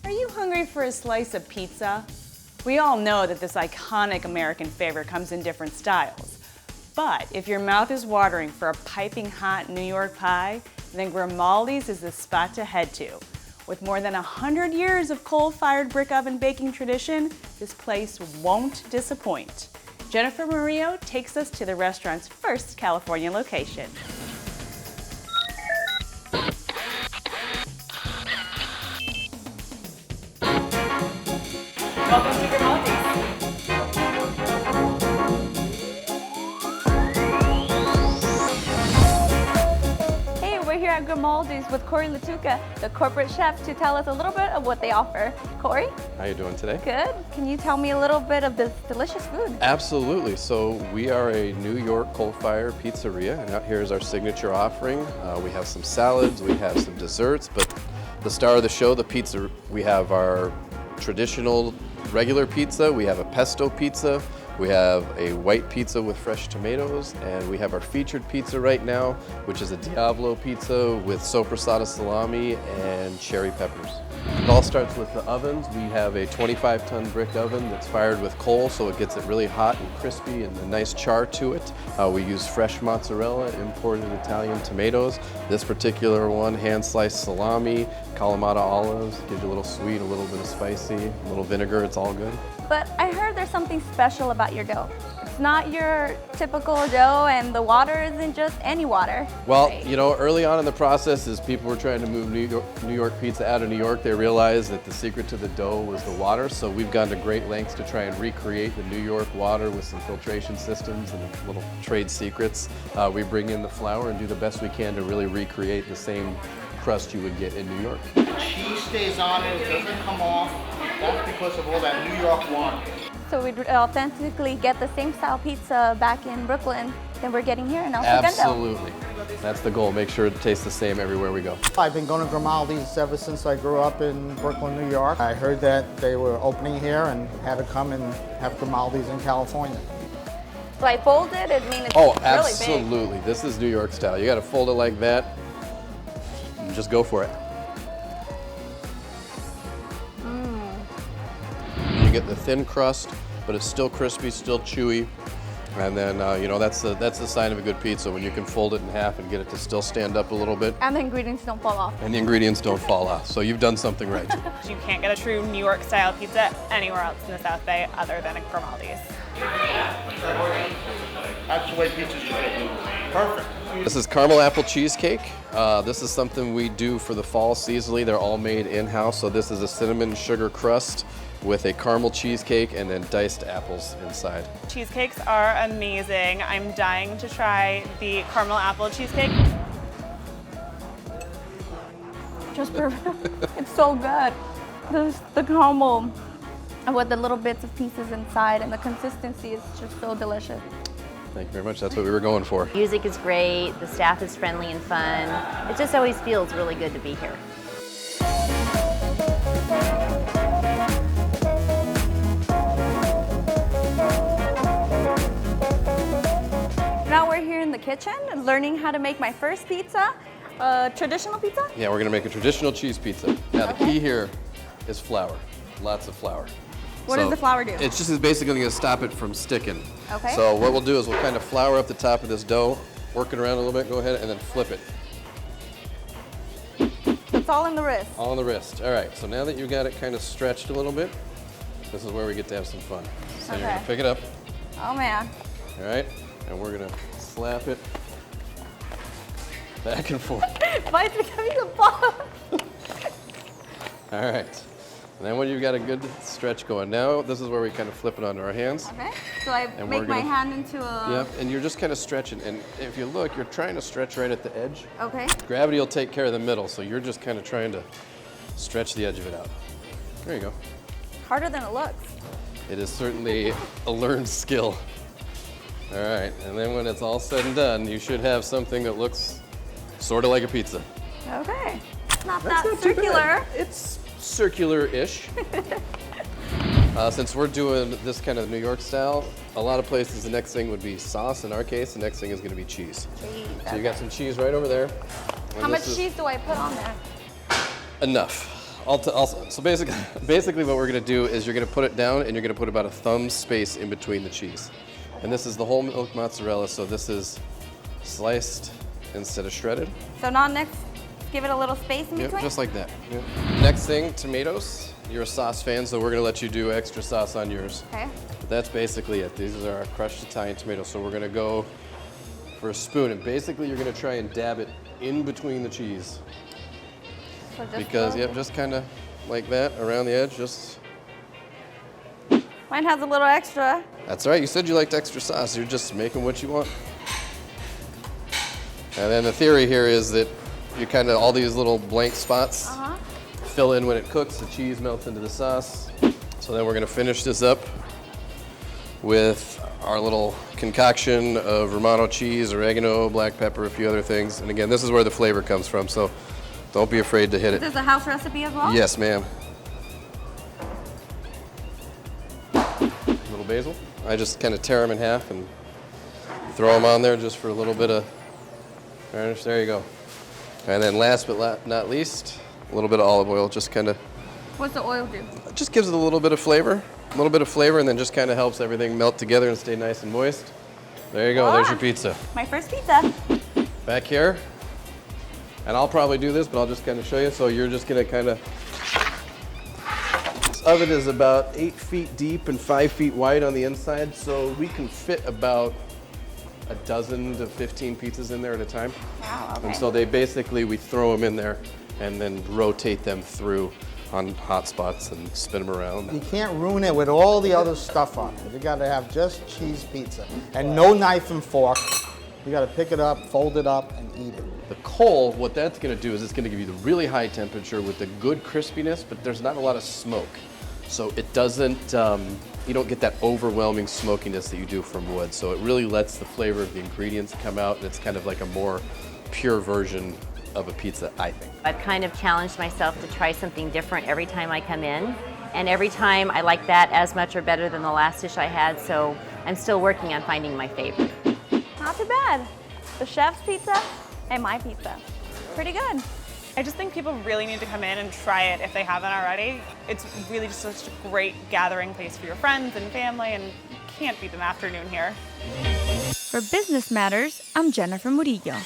Are you hungry for a slice of pizza? We all know that this iconic American favorite comes in different styles. But if your mouth is watering for a piping hot New York pie, then Grimaldi's is the spot to head to. With more than 100 years of coal-fired brick oven baking tradition, this place won't disappoint. Jennifer Murillo takes us to the restaurant's first California location. Welcome to Grimaldi's. Hey, we're here at Grimaldi's with Corey Latuca, the corporate chef, to tell us a little bit of what they offer. Corey? How you doing today? Good. Can you tell me a little bit of this delicious food? Absolutely. So we are a New York coal-fired pizzeria, and out here is our signature offering. We have some salads, we have some desserts, but the star of the show, the pizza, we have our traditional regular pizza, we have a pesto pizza, we have a white pizza with fresh tomatoes, and we have our featured pizza right now, which is a Diavolo pizza with sopressata salami and cherry peppers. It all starts with the ovens. We have a 25-ton brick oven that's fired with coal, so it gets it really hot and crispy and a nice char to it. We use fresh mozzarella, imported Italian tomatoes. This particular one, hand-sliced salami, Kalamata olives, gives you a little sweet, a little bit of spicy, a little vinegar, it's all good. But I heard there's something special about your dough. It's not your typical dough, and the water isn't just any water. Well, Right. you know, early on in the process, as people were trying to move New York pizza out of New York, they realized that the secret to the dough was the water. So we've gone to great lengths to try and recreate the New York water with some filtration systems and little trade secrets. We bring in the flour and do the best we can to really recreate the same crust you would get in New York. Cheese stays on it, it doesn't come off. That's because of all that New York water. So we'd authentically get the same style pizza back in Brooklyn than we're getting here in El Segundo. Absolutely. That's the goal. Make sure it tastes the same everywhere we go. I've been going to Grimaldi's ever since I grew up in Brooklyn, New York. I heard that they were opening here and had to come and have Grimaldi's in California. So I fold it, I mean, it's Oh, really big. absolutely. This is New York style. You got to fold it like that and just go for it. You get the thin crust, but it's still crispy, still chewy. And then, you know, that's the sign of a good pizza, when you can fold it in half and get it to still stand up a little bit. And the ingredients don't fall off. And the ingredients don't fall off. So you've done something right. You can't get a true New York style pizza anywhere else in the South Bay other than at Grimaldi's. That's the way pizza should be. Perfect. This is caramel apple cheesecake. This is something we do for the fall seasonally. They're all made in-house. So this is a cinnamon sugar crust with a caramel cheesecake and then diced apples inside. Cheesecakes are amazing. I'm dying to try the caramel apple cheesecake. Just perfect. It's so good. The caramel with the little bits of pieces inside, and the consistency is just so delicious. Thank you very much. That's what we were going for. Music is great, the staff is friendly and fun. It just always feels really good to be here. Now we're here in the kitchen learning how to make my first pizza, traditional pizza. Yeah, we're gonna make a traditional cheese pizza. Now the key here is flour, lots of flour. What does the flour do? It's just basically gonna stop it from sticking. Okay. So what we'll do is we'll kind of flour up the top of this dough, work it around a little bit, go ahead and then flip it. It's all in the wrist. All on the wrist. All right, so now that you've got it kind of stretched a little bit, this is where we get to have some fun. So you're Okay. gonna pick it up, Oh man. all right? And we're gonna slap it back and forth. Why is it becoming a ball? All right. And then when you've got a good stretch going, now this is where we kind of flip it onto our hands. Okay. So I And make we're my gonna- hand into a. Yep, and you're just kind of stretching. And if you look, you're trying to stretch right at the edge. Okay. Gravity will take care of the middle, so you're just kind of trying to stretch the edge of it out. There you go. Harder than it looks. It is certainly a learned skill. All right, and then when it's all said and done, you should have something that looks sort of like a pizza. Okay. It's not That's that not too circular. bad. It's circular-ish. Since we're doing this kind of New York style, a lot of places the next thing would be sauce. In our case, the next thing is going to be cheese. So you got some cheese right over there. And How much this is cheese do I put on there? Enough. So basically what we're gonna do is you're gonna put it down and you're gonna put about a thumb space in between the cheese. And this is the whole milk mozzarella, so this is sliced instead of shredded. So now next, give it a little space in Yep, between? just like that. Yep. Next thing, tomatoes. You're a sauce fan, so we're gonna let you do extra sauce on yours. Okay. But that's basically it. These are our crushed Italian tomatoes. So we're gonna go for a spoon, and basically you're gonna try and dab it in between the cheese. So just Because, go- yep, just kind of like that, around the edge, just. Mine has a little extra. That's right, you said you liked extra sauce. You're just making what you want. And then the theory here is that you kind of, all these little blank spots fill in when it cooks, the cheese melts into the sauce. So then we're gonna finish this up with our little concoction of Romano cheese, oregano, black pepper, a few other things. And again, this is where the flavor comes from, so don't be afraid to hit Is it. this a house recipe as well? Yes, ma'am. A little basil. I just kind of tear them in half and throw them on there just for a little bit of garnish. There you go. And then last but not least, a little bit of olive oil. Just kind of, What's the oil do? just gives it a little bit of flavor. A little bit of flavor, and then just kind of helps everything melt together and stay nice and moist. There you go. There's your pizza. My first pizza. Back here. And I'll probably do this, but I'll just kind of show you. So you're just gonna kind of, this oven is about 8 feet deep and 5 feet wide on the inside, so we can fit about a dozen to 15 pizzas in there at a time. Wow, okay. And so we throw them in there and then rotate them through on hot spots and spin them around. You can't ruin it with all the other stuff on it. You gotta have just cheese pizza and no knife and fork. You gotta pick it up, fold it up, and eat it. The coal, what that's gonna do is it's gonna give you the really high temperature with the good crispiness, but there's not a lot of smoke. So it doesn't, you don't get that overwhelming smokiness that you do from wood. So it really lets the flavor of the ingredients come out, and it's kind of like a more pure version of a pizza, I think. I've kind of challenged myself to try something different every time I come in. And every time I like that as much or better than the last dish I had, so I'm still working on finding my favorite. Not too bad. The chef's pizza and my pizza. Pretty good. I just think people really need to come in and try it if they haven't already. It's really just such a great gathering place for your friends and family, and you can't beat an afternoon here. For Business Matters, I'm Jennifer Murillo.